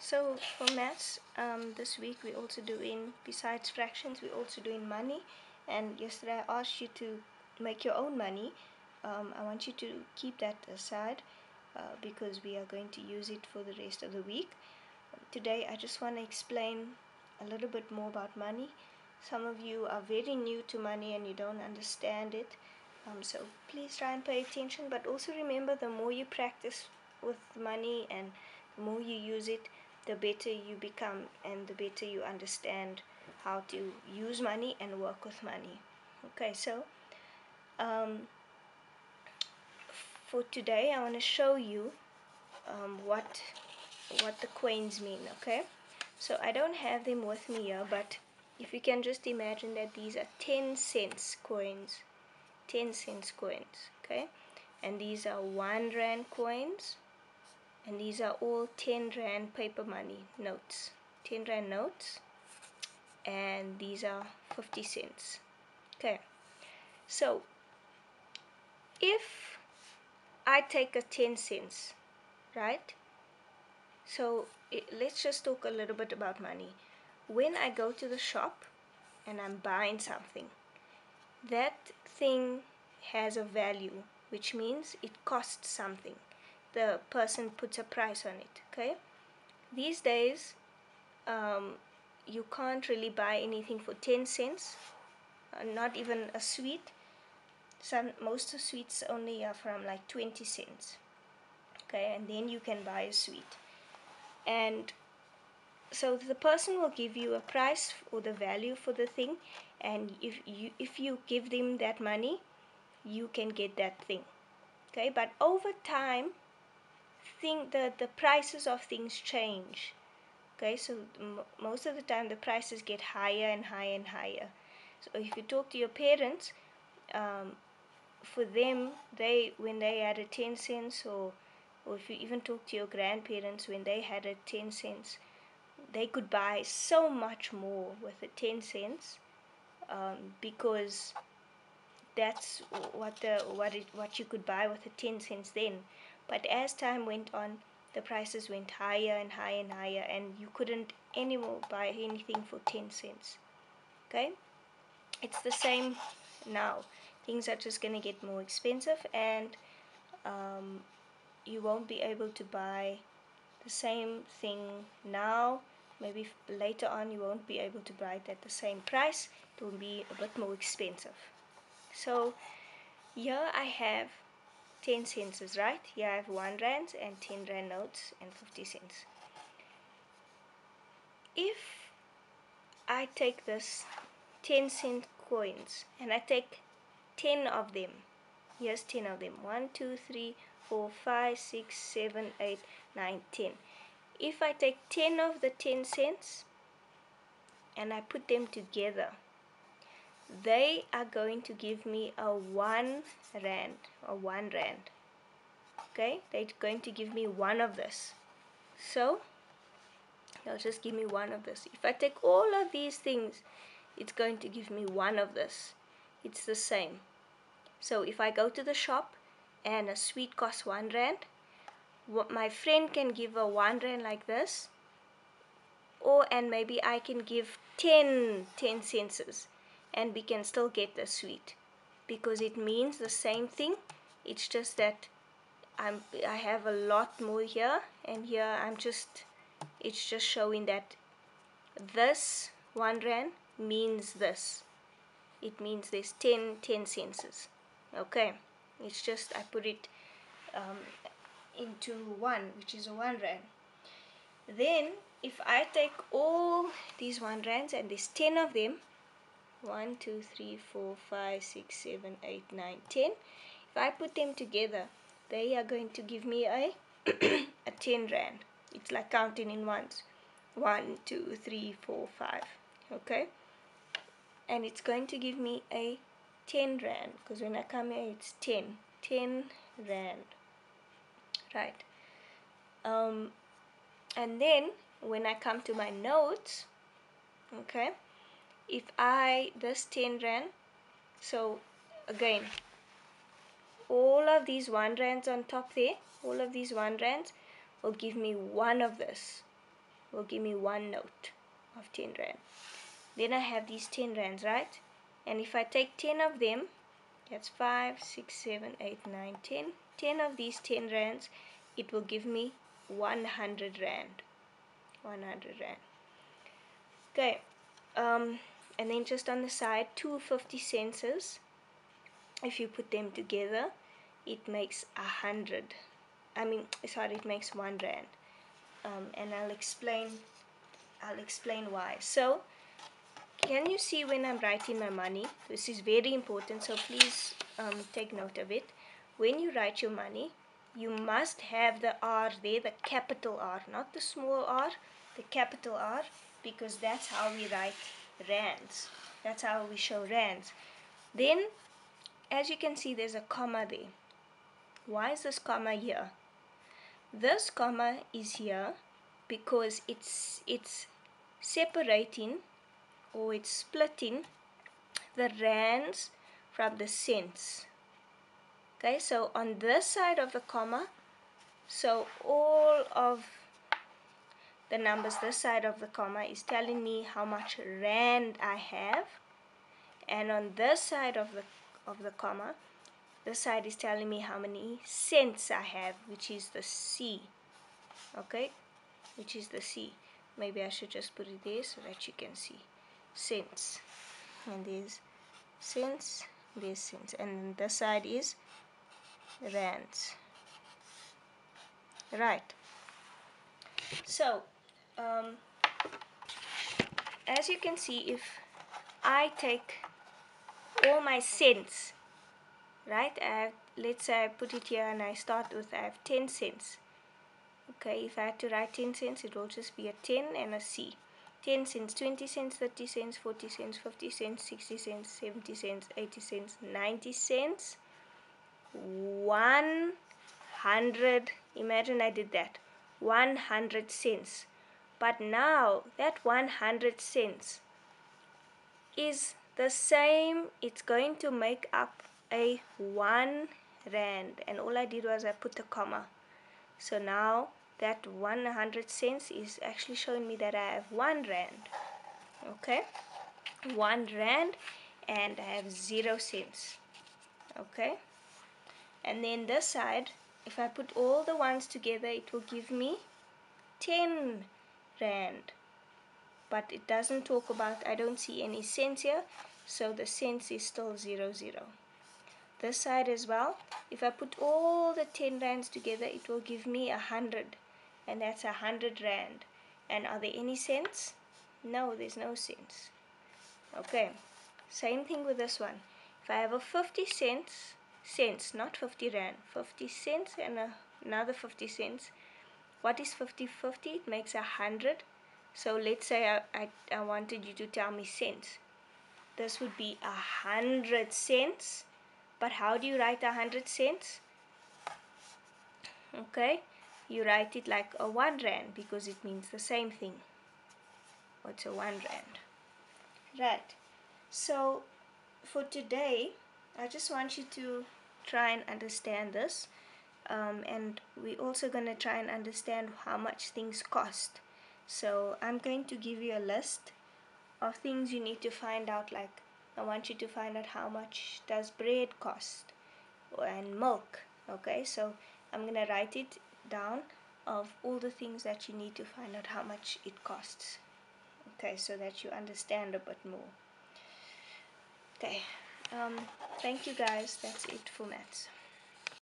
So for maths, this week we're also doing, besides fractions, we're also doing money. And yesterday I asked you to make your own money. I want you to keep that aside because we are going to use it for the rest of the week. Today I just want to explain a little bit more about money. Some of you are very new to money and you don't understand it. So please try and pay attention, but also remember, the more you practice with money and the more you use it, the better you become and the better you understand how to use money and work with money. Okay, so for today I want to show you what the coins mean. Okay, so I don't have them with me here, but if you can just imagine that these are 10 cents coins, 10 cents coins, okay, and these are 1 rand coins, and these are all 10 rand paper money notes, 10 rand notes, and these are 50 cents. Okay, so if I take a 10 cents, right? So let's just talk a little bit about money. When I go to the shop and I'm buying something, that thing has a value, which means it costs something. The person puts a price on it. Okay, these days you can't really buy anything for 10 cents, not even a sweet. Most of sweets only are from like 20 cents. Okay, and then you can buy a sweet. And so the person will give you a price or the value for the thing, and if you give them that money, you can get that thing. Okay, but over time, the prices of things change. Okay, so most of the time the prices get higher and higher and higher. So if you talk to your parents, for them, when they had a 10 cents, or if you even talk to your grandparents, when they had a 10 cents, they could buy so much more with the 10 cents, because that's what you could buy with the 10 cents then. But as time went on, the prices went higher and higher and higher, and you couldn't anymore buy anything for 10 cents. Okay, it's the same now. Things are just going to get more expensive, and you won't be able to buy the same thing now. Maybe later on you won't be able to buy it at the same price. It will be a bit more expensive. So here I have 10 cents, right? Here I have 1 rand and 10 rand notes and 50 cents. If I take this 10 cent coins and I take 10 of them, here's 10 of them, 1 2 3 4 5 6 7 8 9 10. If I take 10 of the 10 cents and I put them together, they are going to give me a 1 rand or 1 rand. Okay, they're going to give me one of this. So they'll just give me one of this. If I take all of these things, it's going to give me one of this. It's the same. So if I go to the shop and a sweet costs 1 rand, my friend can give a 1 rand like this, and maybe I can give 10 cents, and we can still get the sweet, because it means the same thing. It's just that I have a lot more here, and here it's just showing that this 1 rand means this. It means there's 10 cents. Okay, it's just I put it into 1, which is a 1 rand. Then if I take all these 1 rands, and there's 10 of them, 1 2 3 4 5 6 7 8 9 10, if I put them together, they are going to give me a a 10 rand. It's like counting in ones, 1 2 3 4 5. Okay, and it's going to give me a 10 rand, because when I come here it's 10 rand, right? And then when I come to my notes, okay, if this 10 rand, so again, all of these 1 rands on top there, all of these 1 rands will give me one of this. will give me one note of 10 rand. Then I have these 10 rands, right? And if I take 10 of them, that's 5, 6, 7, 8, 9, 10. 10 of these 10 rands, it will give me 100 rand. 100 rand. Okay. And then just on the side, 2 50 cents. If you put them together, it makes 100. It makes 1 rand. And I'll explain why. So, can you see when I'm writing my money? This is very important, so please take note of it. When you write your money, you must have the R there, the capital R, not the small r, the capital R, because that's how we write rands. That's how we show rands. Then, as you can see, there's a comma there. Why is this comma here? This comma is here because it's separating, or it's splitting the rands from the cents. Okay, so on this side of the comma, so all of the numbers this side of the comma is telling me how much rand I have, and on this side of the comma, this side is telling me how many cents I have, which is the C. Okay, which is the C. Maybe I should just put it there so that you can see. Cents. And there's cents, there's cents. And this side is rands. Right. So, as you can see, if I take all my cents, right, let's say I put it here and I start with, I have 10 cents. Okay, if I had to write 10 cents, it will just be a 10 and a C. 10 cents, 20 cents, 30 cents, 40 cents, 50 cents, 60 cents, 70 cents, 80 cents, 90 cents, 100, imagine I did that, 100 cents. But now, that 100 cents is the same, it's going to make up a 1 rand. And all I did was I put a comma. So now, that 100 cents is actually showing me that I have 1 rand. Okay, 1 rand, and I have 0 cents. Okay, and then this side, if I put all the ones together, it will give me 10 rand. But it doesn't talk about, I don't see any cents here, so the cents is still 0, 0. This side as well, if I put all the 10 rands together, it will give me 100. And that's 100 rand. And are there any cents? No, there's no cents. Okay, same thing with this one. If I have a 50 cents, not 50 rand, 50 cents and another 50 cents. What is 50, 50? It makes 100. So let's say I wanted you to tell me cents. This would be 100 cents. But how do you write 100 cents? Okay, you write it like a 1 rand because it means the same thing. What's a 1 rand? Right. So for today, I just want you to try and understand this. And we're also going to try and understand how much things cost. So I'm going to give you a list of things you need to find out. Like, I want you to find out how much does bread cost and milk. Okay, so I'm going to write it down of all the things that you need to find out how much it costs. Okay, so that you understand a bit more. Okay, thank you guys. That's it for maths.